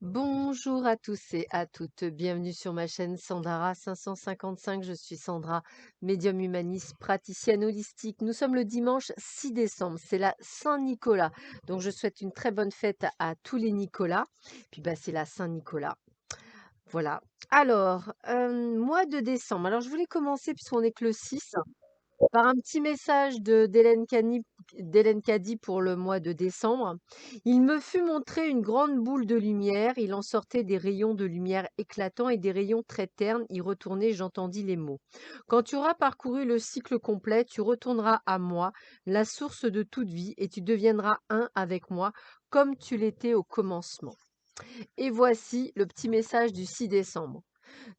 Bonjour à tous et à toutes, bienvenue sur ma chaîne Sandara 555. Je suis Sandra, médium humaniste, praticienne holistique. Nous sommes le dimanche 6 décembre, c'est la Saint-Nicolas. Donc je souhaite une très bonne fête à tous les Nicolas. Puis c'est la Saint-Nicolas. Voilà. Alors, mois de décembre. Alors je voulais commencer puisqu'on est que le 6. Par un petit message d'Hélène Caddy pour le mois de décembre. Il me fut montré une grande boule de lumière. Il en sortait des rayons de lumière éclatants et des rayons très ternes. Y retourner, j'entendis les mots. Quand tu auras parcouru le cycle complet, tu retourneras à moi, la source de toute vie, et tu deviendras un avec moi, comme tu l'étais au commencement. Et voici le petit message du 6 décembre.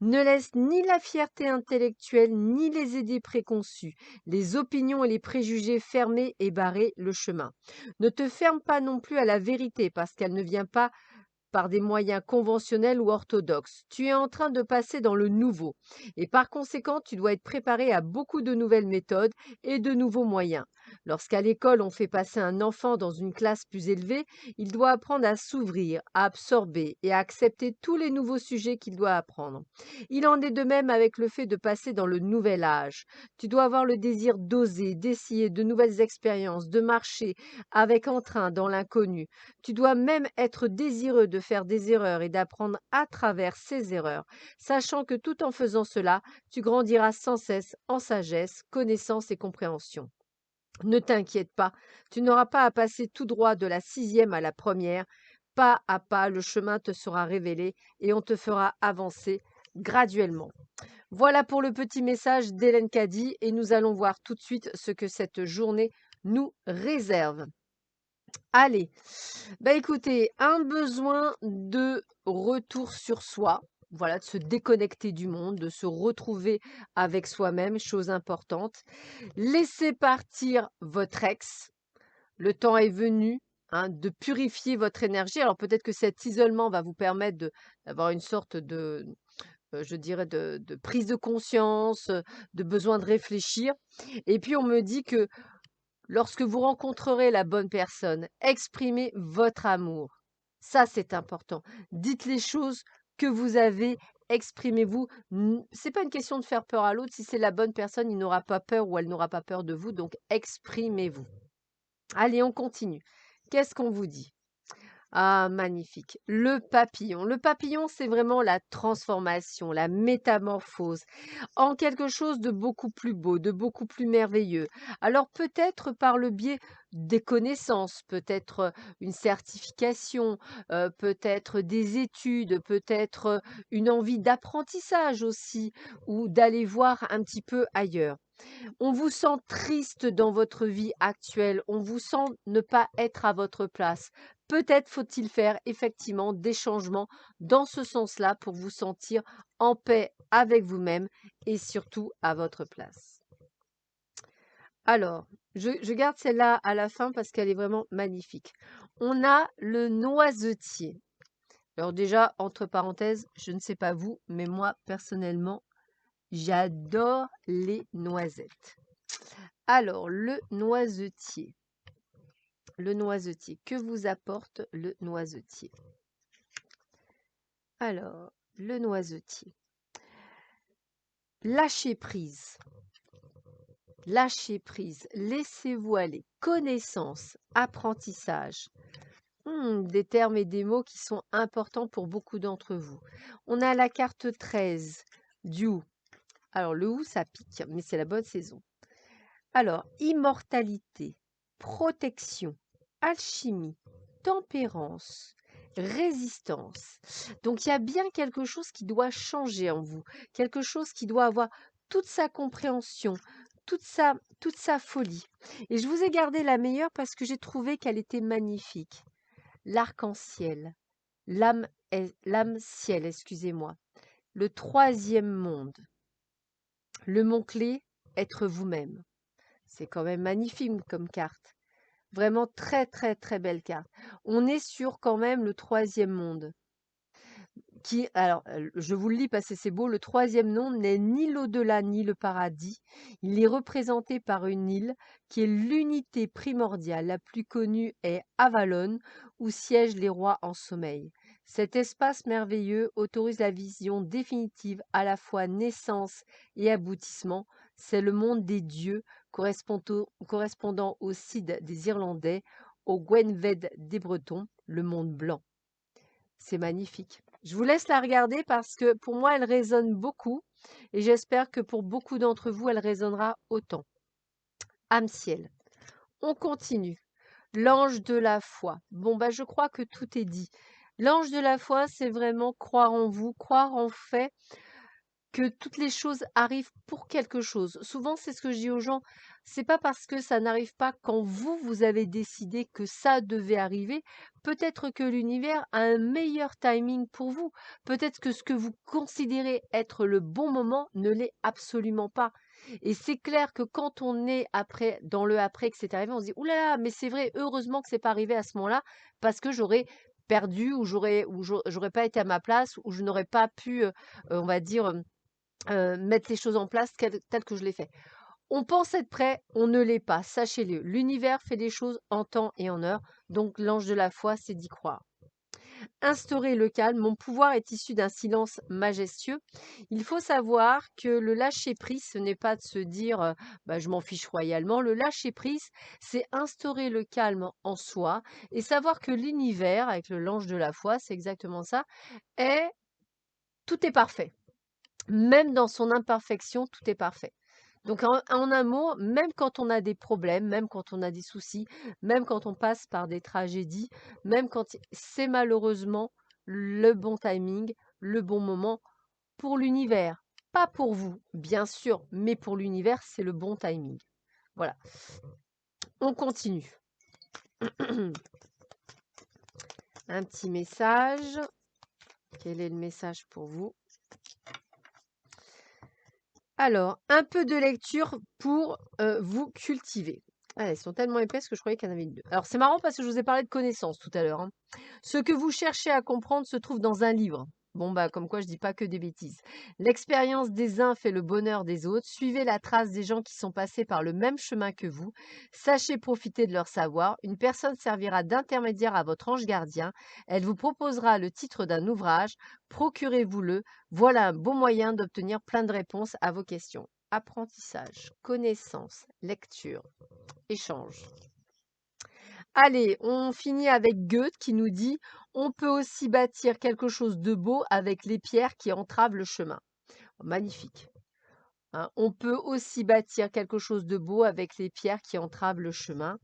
Ne laisse ni la fierté intellectuelle ni les idées préconçues, les opinions et les préjugés fermer et barrer le chemin. Ne te ferme pas non plus à la vérité parce qu'elle ne vient pas par des moyens conventionnels ou orthodoxes. Tu es en train de passer dans le nouveau et par conséquent, tu dois être préparé à beaucoup de nouvelles méthodes et de nouveaux moyens. Lorsqu'à l'école, on fait passer un enfant dans une classe plus élevée, il doit apprendre à s'ouvrir, à absorber et à accepter tous les nouveaux sujets qu'il doit apprendre. Il en est de même avec le fait de passer dans le nouvel âge. Tu dois avoir le désir d'oser, d'essayer de nouvelles expériences, de marcher avec entrain dans l'inconnu. Tu dois même être désireux de faire des erreurs et d'apprendre à travers ces erreurs, sachant que tout en faisant cela, tu grandiras sans cesse en sagesse, connaissance et compréhension. Ne t'inquiète pas, tu n'auras pas à passer tout droit de la sixième à la première. Pas à pas, le chemin te sera révélé et on te fera avancer graduellement. Voilà pour le petit message d'Hélène Caddy et nous allons voir tout de suite ce que cette journée nous réserve. Allez, écoutez, un besoin de retour sur soi, voilà, de se déconnecter du monde, de se retrouver avec soi-même, chose importante. Laissez partir votre ex, le temps est venu, hein, de purifier votre énergie. Alors peut-être que cet isolement va vous permettre d'avoir une sorte de, je dirais, de prise de conscience, de besoin de réfléchir. Et puis on me dit que lorsque vous rencontrerez la bonne personne, exprimez votre amour. Ça, c'est important. Dites les choses que vous avez, exprimez-vous. C'est pas une question de faire peur à l'autre. Si c'est la bonne personne, il n'aura pas peur ou elle n'aura pas peur de vous. Donc, exprimez-vous. Allez, on continue. Qu'est-ce qu'on vous dit? Ah, magnifique. Le papillon. Le papillon, c'est vraiment la transformation, la métamorphose en quelque chose de beaucoup plus beau, de beaucoup plus merveilleux. Alors peut-être par le biais des connaissances, peut-être une certification, peut-être des études, peut-être une envie d'apprentissage aussi, ou d'aller voir un petit peu ailleurs. On vous sent triste dans votre vie actuelle, on vous sent ne pas être à votre place. Peut-être faut-il faire effectivement des changements dans ce sens-là pour vous sentir en paix avec vous-même et surtout à votre place. Alors, je garde celle-là à la fin parce qu'elle est vraiment magnifique. On a le noisetier. Alors déjà, entre parenthèses, je ne sais pas vous, mais moi personnellement, j'adore les noisettes. Alors, le noisetier. Le noisetier. Que vous apporte le noisetier? Alors, le noisetier. Lâchez prise. Lâchez prise. Laissez-vous aller. Connaissance. Apprentissage. Des termes et des mots qui sont importants pour beaucoup d'entre vous. On a la carte 13 du hou. Alors, le hou, ça pique, mais c'est la bonne saison. Alors, immortalité, protection, alchimie, tempérance, résistance. Donc, il y a bien quelque chose qui doit changer en vous, quelque chose qui doit avoir toute sa compréhension, toute sa folie. Et je vous ai gardé la meilleure parce que j'ai trouvé qu'elle était magnifique. L'arc-en-ciel, l'âme ciel, excusez-moi. Le troisième monde. Le mot-clé, être vous-même. C'est quand même magnifique comme carte. Vraiment très, très, très belle carte. On est sur quand même le troisième monde. Alors, je vous le lis parce que c'est beau. Le troisième monde n'est ni l'au-delà ni le paradis. Il est représenté par une île qui est l'unité primordiale. La plus connue est Avalon, où siègent les rois en sommeil. Cet espace merveilleux autorise la vision définitive à la fois naissance et aboutissement. C'est le monde des dieux, correspondant au Cid des Irlandais, au Gwenved des Bretons, le monde blanc. C'est magnifique. Je vous laisse la regarder parce que pour moi, elle résonne beaucoup et j'espère que pour beaucoup d'entre vous, elle résonnera autant. Âme ciel. On continue. L'ange de la foi. Bon, bah, je crois que tout est dit. L'ange de la foi, c'est vraiment croire en vous, croire en fait que toutes les choses arrivent pour quelque chose. Souvent, c'est ce que je dis aux gens, c'est pas parce que ça n'arrive pas quand vous, vous avez décidé que ça devait arriver. Peut-être que l'univers a un meilleur timing pour vous. Peut-être que ce que vous considérez être le bon moment ne l'est absolument pas. Et c'est clair que quand on est après, dans le après que c'est arrivé, on se dit, oulala, mais c'est vrai, heureusement que c'est pas arrivé à ce moment-là, parce que j'aurais perdu ou j'aurais pas été à ma place ou je n'aurais pas pu, on va dire, mettre les choses en place telles que je l'ai fait. On pense être prêt, on ne l'est pas, sachez-le. L'univers fait les choses en temps et en heure, donc l'ange de la foi, c'est d'y croire. Instaurer le calme, mon pouvoir est issu d'un silence majestueux. Il faut savoir que le lâcher-prise, ce n'est pas de se dire bah, je m'en fiche royalement. Le lâcher-prise, c'est instaurer le calme en soi et savoir que l'univers, avec le l'ange de la foi, c'est exactement ça, est tout est parfait. Même dans son imperfection, tout est parfait. Donc en un mot, même quand on a des problèmes, même quand on a des soucis, même quand on passe par des tragédies, même quand c'est malheureusement le bon timing, le bon moment pour l'univers. Pas pour vous, bien sûr, mais pour l'univers, c'est le bon timing. Voilà. On continue. Un petit message. Quel est le message pour vous? Alors, un peu de lecture pour vous cultiver. Ah, elles sont tellement épaisses que je croyais qu'il y en avait deux. Alors, c'est marrant parce que je vous ai parlé de connaissances tout à l'heure, hein. Ce que vous cherchez à comprendre se trouve dans un livre. Bon, bah, comme quoi je dis pas que des bêtises. L'expérience des uns fait le bonheur des autres. Suivez la trace des gens qui sont passés par le même chemin que vous. Sachez profiter de leur savoir. Une personne servira d'intermédiaire à votre ange gardien. Elle vous proposera le titre d'un ouvrage. Procurez-vous-le. Voilà un bon moyen d'obtenir plein de réponses à vos questions. Apprentissage, connaissance, lecture, échange. Allez, on finit avec Goethe qui nous dit: «On peut aussi bâtir quelque chose de beau avec les pierres qui entravent le chemin». Magnifique, hein. On peut aussi bâtir quelque chose de beau avec les pierres qui entravent le chemin.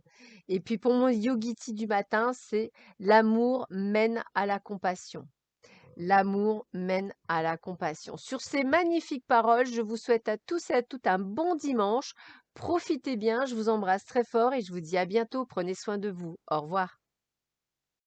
Et puis pour mon yogiti du matin, c'est: «L'amour mène à la compassion». L'amour mène à la compassion. Sur ces magnifiques paroles, je vous souhaite à tous et à toutes un bon dimanche. Profitez bien, je vous embrasse très fort et je vous dis à bientôt. Prenez soin de vous. Au revoir.